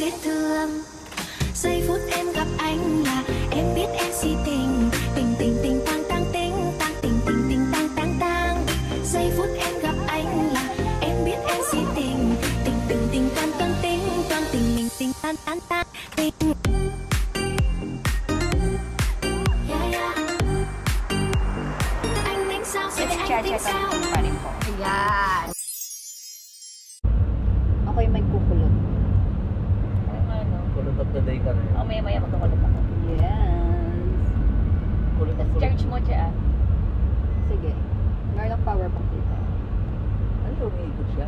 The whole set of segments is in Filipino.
biết thương. Giây phút em gặp anh là em biết em si tình. Tình tình tình tang tang tình tang tình tình tình tang tang tang. Giây phút em gặp anh là em biết em si tình. Tình tình tình tang tang tình tang tình mình tình tang tang tang tình. Anh tính sao sẽ anh tính sao? Ayan. Ako'y may kukulot. Ano? Kulot of the day ka na yun. O, maya-maya magkakulot ako. Yes. Kulot of the Charge mo siya. Sige. Meron power bank dito. Ano yung umiikot siya?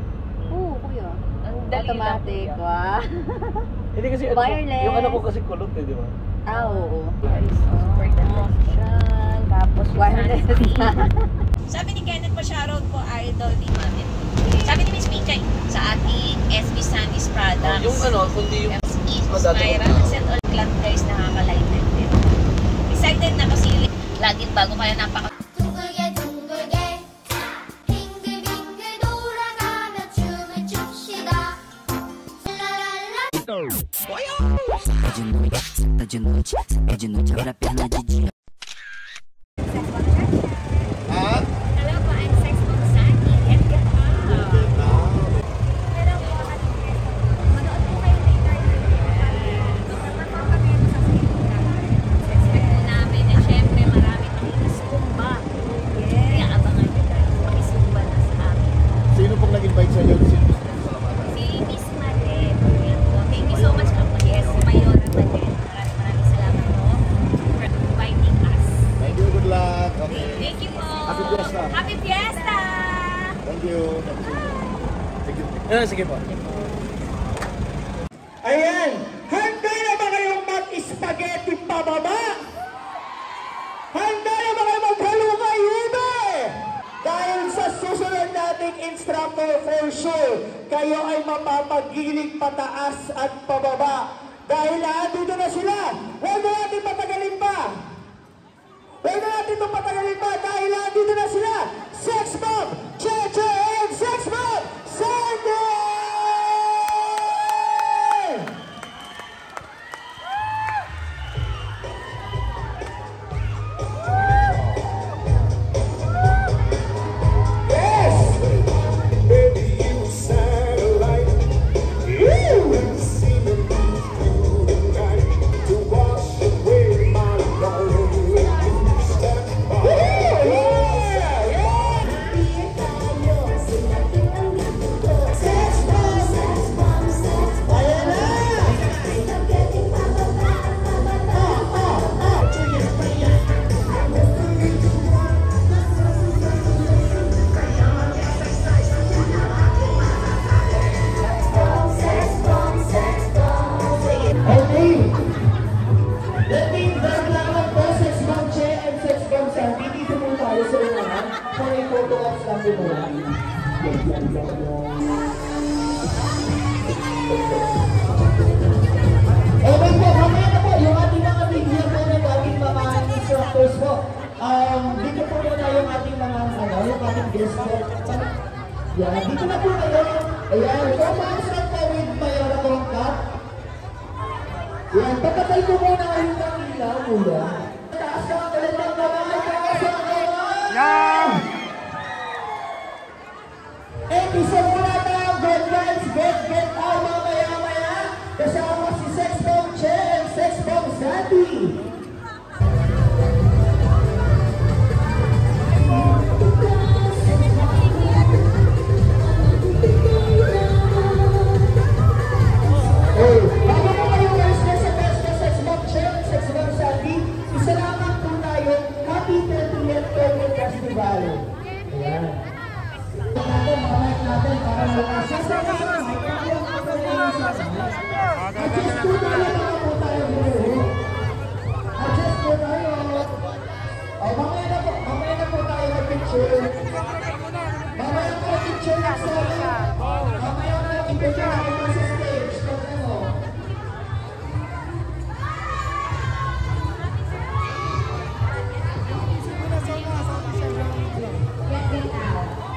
Oo, kuya. Ang dali lang, Automatic, kuya. wa? Hindi kasi Wireless. yung ano ko kasi kulot eh, di ba? Ah, oo. Super devotion. Tapos yung Wireless. Sabi ni Kenneth pa, shoutout po, idol ni Mami. Sabi ni Miss Pinchay, sa ating SB Sandy's products. Yung ano, kundi yung Myra, send all clan guys, nakaka-live din. Excited na kasi laging bago kaya napaka 둥글게 둥글게 빙글빙글 돌아가며 춤을 춥시다. 랄랄라. de noite, abre a perna de dia. Hello po, I'm Sex Bomb Sandy. And get Pero po, manood po kayo later. Mag-perform kami sa expect po namin. And syempre, marami makikisumba. Kaya abangan nyo tayo. Makisumba na sa amin. Sino pong nag-invite sa iyo? Si Miss Madeleine. Yan po. Thank you so much po. Yes, Mayor Madeleine. Maraming salamat po for inviting us. Thank you, good luck. Okay. Thank you po. Happy Fiesta. Happy Fiesta! Thank you. Thank you. Sige po. Ayan! Handa na ba kayong mag-spaghetti pababa? Handa na ba kayong maghalungay ube? Dahil sa susunod nating instructor for sure, kayo ay mapapagiling pataas at pababa. Dahil dito na sila. Huwag na natin patagalin pa. Huwag na natin itong patagalin pa dahil dito na sila. Sex Bomb, Cheche, and Sex Bomb, Sandy! Yes! Baby, you satellite. You see me through the night to wash away my lonely step by. Okay. That means that lang po, Sex Bomb Che and Sex Bomb Sandy, dito po tayo sa unahan for a photo ops lang po muna. Okay po, mamaya na po, yung ating mga video po ng ating mga instructors po. Dito po muna yung ating mga, yung ating guest po. Yan, dito na po kayo. Ayan, so ma-instruct po with Mayora Kongkat. Yan, patapal ko muna kayong kanila, kuya. Taas ka, galit ang kamay, taas ang kamay! Yan! Episode muna tayo, good guys, get out mamaya-maya. Kasama si Sex Bomb Che and Sex Bomb Sandy. Hey, bago mo kayo guys na sa best na Sex Bomb Che and Sex Bomb Sandy, isa lamang po tayo, Happy 30th Covid Festival. Ayan. Natin, mga mic natin, para malakas. Sasama, adjust po tayo, mga po tayo dito. Adjust po tayo. O, mamaya na po tayo mag-picture. Mamaya po picture na sa mamaya na i-picture natin sa stage. Pagka mo. Get out.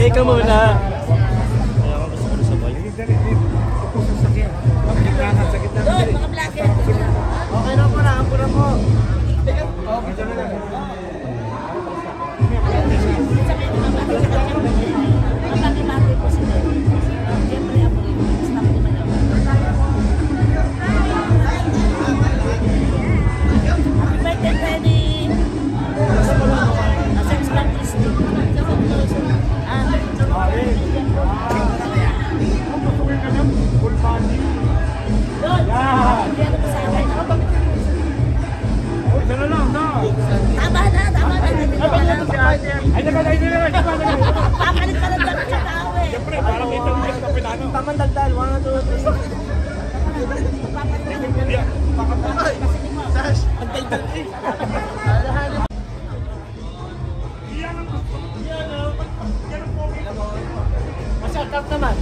Ika muna. Doon, mga vlogger. Okay na po na, ampo na po. Mapati-pati po sila. Siyempre, ako rin. Stop naman ako. Happy birthday, Freddy! Nasa Islam District. Doon! Hindi ano pa sa akin. Tama na, tama na. Papalit ka lang damit sa tao eh. Siyempre, parang itong mas kapitano. Tamang dagdal, 1, 2, 3. Ang dagdal eh. Masarap naman.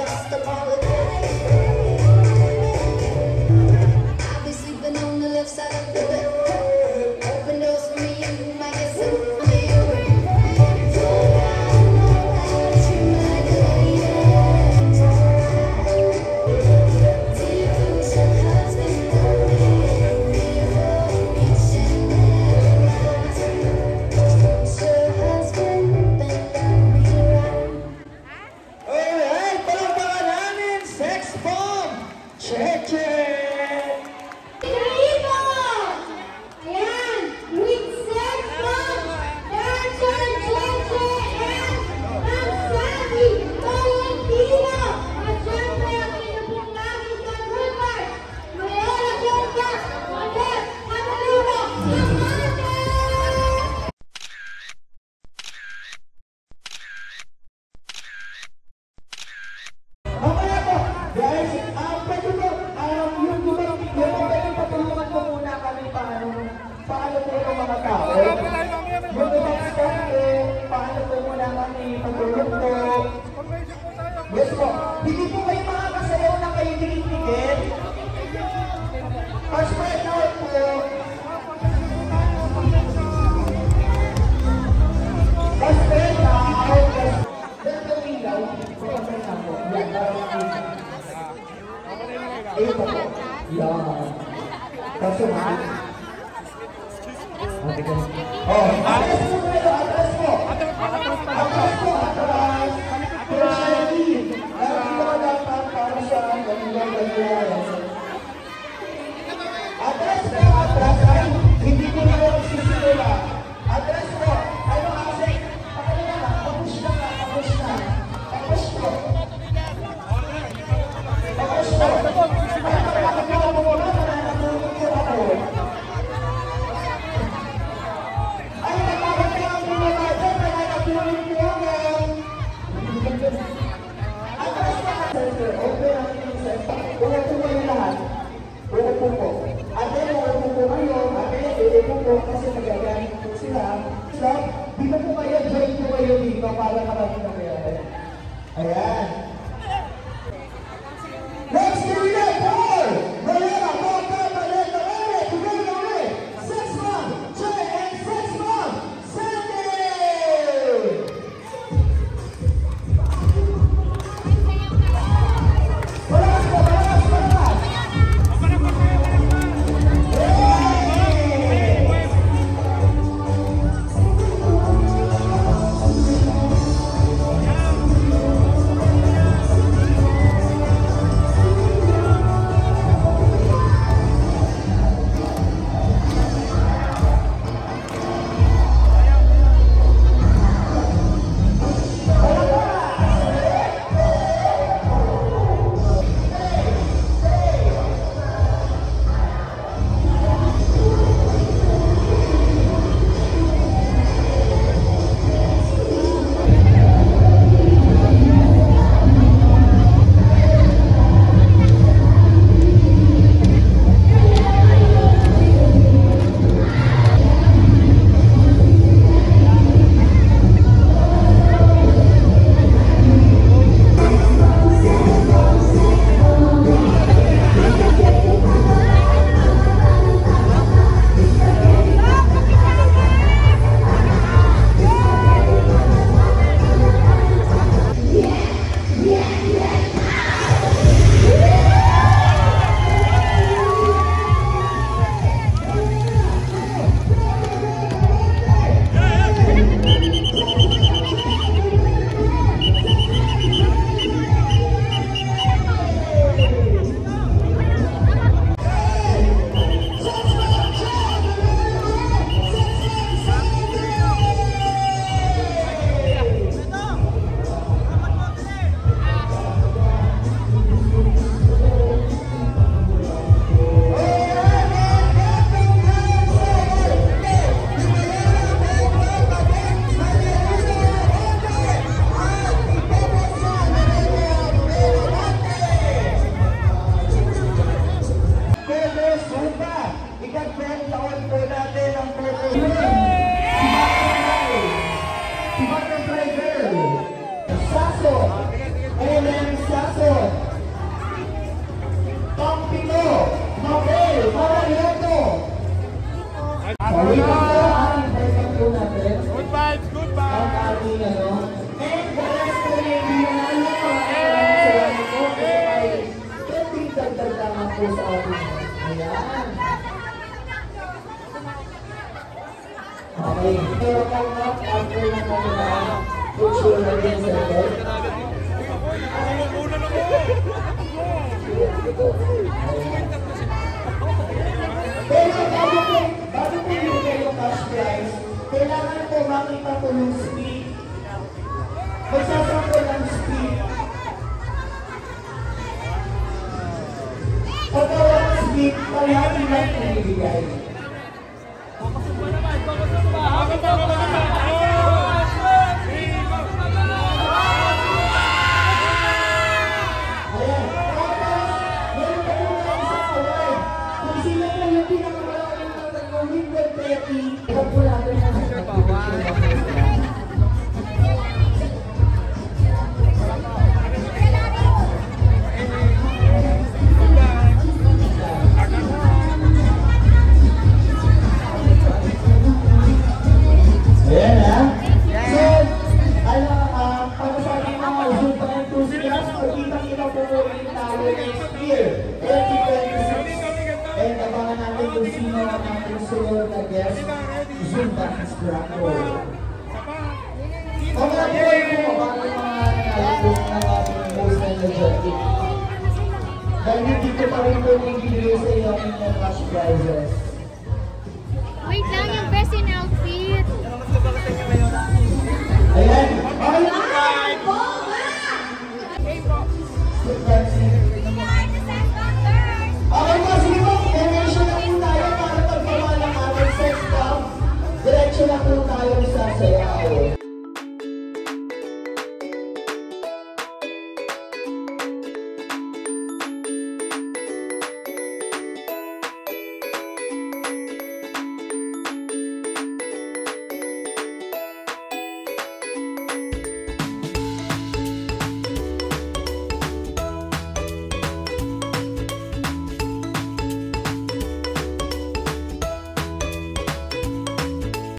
just a holiday. I'll be sleeping on the left side of the bed. Open doors for me and you might get some money. Alright, palakpakan namin, Sex Bomb! Check, check! Ayan! With sex bomb, dancer, Cheche, and Ma'am Sandy Tolentino! At syempre, ang pinupong namin sa Good Vibes, Mayrola Joseph, Model, Cataluno, Amate! Mamaya po, guys, pwede po, yung pwede patulungan po muna kami paano po yung mga tao. Yung ibang spot po, paano po muna kami patulong po. Yes po, hindi po kayo makakasayaw na kayo dikit-dikit. Pa-spread out po. Pa-spread out. Then the window, pa-spread out po. Yan, para makita. Ayun po po. Yan. Kaso na. Okay, guys. Oh, atras po kayo, atras po. Atras po, atras. Personally, nakikita ko lang para sa ganyan. Atras po, atras. Ay, hindi ko na yung sisimula. Atras po. Ano kasi? Pakala na, tapos na. Tapos po. Tapos po. Ay, pakakagawa mo muna, nananatulog po ako. Ay, nakakagawa mo muna dyan, nananatulog po ako. Atras po. Open ang inyong set. Wala po kayo lahat. Okay. Pero kung not after na kami na picture na din sa ito. Pero bago po ibigay yung cash prize, kailangan po makita po yung speed. Magsasampo ng speed. Pagkawang speed, kalahati lang po ibigay. Dahil hindi ko pa rin po nabibigay sa iyo ang inyong cash prizes.